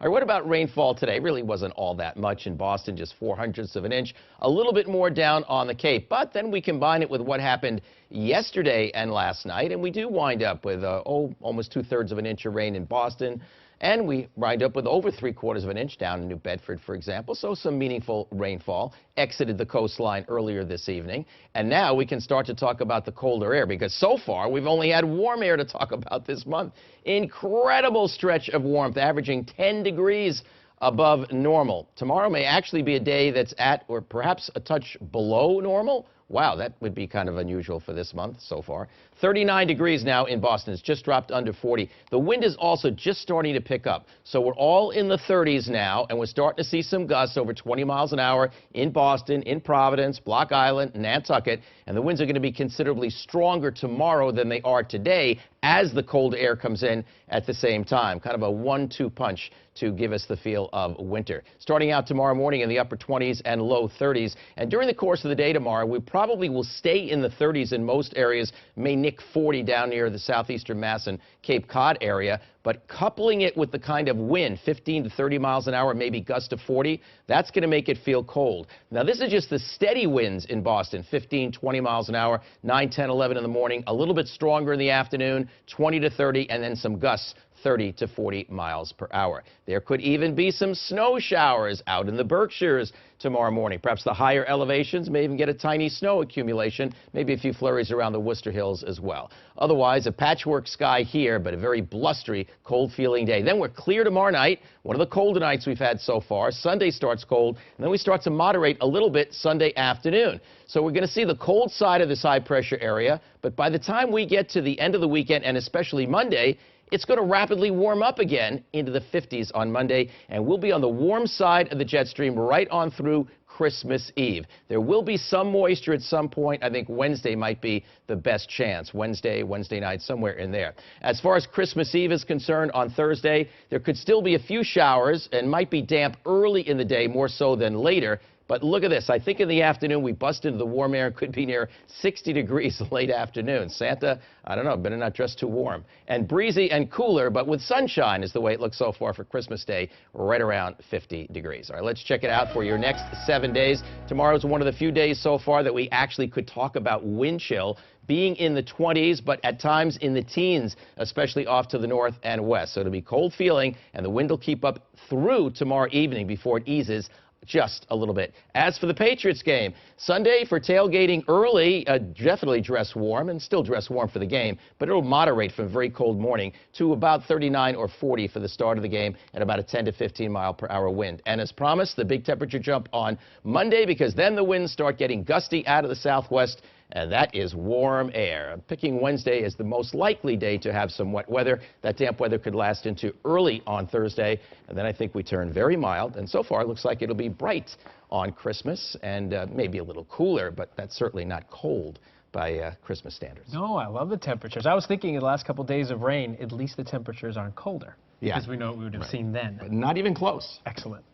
All right, what about rainfall today? Really wasn't all that much in Boston, just 0.04 of an inch. A little bit more down on the Cape, but then we combine it with what happened yesterday and last night, and we do wind up with almost 2/3 of an inch of rain in Boston. And we wind up with over 3/4 of an inch down in New Bedford, for example. So some meaningful rainfall exited the coastline earlier this evening. And now we can start to talk about the colder air, because so far we've only had warm air to talk about this month. Incredible stretch of warmth, averaging 10 degrees above normal. Tomorrow may actually be a day that's at or perhaps a touch below normal. Wow, that would be kind of unusual for this month so far. 39 degrees now in Boston. It's just dropped under 40. The wind is also just starting to pick up. So we're all in the 30s now, and we're starting to see some gusts over 20 miles an hour in Boston, in Providence, Block Island, Nantucket. And the winds are going to be considerably stronger tomorrow than they are today as the cold air comes in at the same time. Kind of a 1-2 punch to give us the feel of winter. Starting out tomorrow morning in the upper 20s and low 30s. And during the course of the day tomorrow, we probably will stay in the 30s in most areas, may nick 40 down near the southeastern Mass and Cape Cod area. But coupling it with the kind of wind, 15 to 30 miles an hour, maybe gusts to 40, that's going to make it feel cold. Now, this is just the steady winds in Boston, 15, 20 miles an hour, 9, 10, 11 in the morning, a little bit stronger in the afternoon, 20 to 30, and then some gusts 30 to 40 miles per hour. There could even be some snow showers out in the Berkshires tomorrow morning. Perhaps the higher elevations may even get a tiny snow accumulation, maybe a few flurries around the Worcester Hills as well. Otherwise, a patchwork sky here, but a very blustery, cold-feeling day. Then we're clear tomorrow night, one of the colder nights we've had so far. Sunday starts cold, and then we start to moderate a little bit Sunday afternoon. So we're going to see the cold side of this high-pressure area, but by the time we get to the end of the weekend, and especially Monday, it's going to rapidly warm up again into the 50s on Monday, and we'll be on the warm side of the jet stream right on through Christmas Eve. There will be some moisture at some point. I think Wednesday might be the best chance. Wednesday night, somewhere in there. As far as Christmas Eve is concerned, on Thursday, there could still be a few showers and might be damp early in the day, more so than later. But look at this. I think in the afternoon we bust into the warm air. It could be near 60 degrees late afternoon. Santa, I don't know, better not dress too warm. And breezy and cooler, but with sunshine is the way it looks so far for Christmas Day, right around 50 degrees. All right, let's check it out for your next 7 days. Tomorrow's one of the few days so far that we actually could talk about wind chill being in the 20s, but at times in the teens, especially off to the north and west. So it'll be cold feeling, and the wind will keep up through tomorrow evening before it eases just a little bit. As for the Patriots game, Sunday for tailgating early, definitely dress warm, and still dress warm for the game, but it'll moderate from a very cold morning to about 39 or 40 for the start of the game and about a 10 to 15 mile per hour wind. And as promised, the big temperature jump on Monday, because then the winds start getting gusty out of the southwest, and that is warm air. I'm picking Wednesday as the most likely day to have some wet weather. That damp weather could last into early on Thursday, and then I think we turn very mild, and so far it looks like it'll be bright on Christmas and maybe a little cooler, but that's certainly not cold by Christmas standards. No, I love the temperatures. I was thinking in the last couple days of rain, at least the temperatures aren't colder. Yeah. Because we know what we would have seen then. But not even close. Excellent.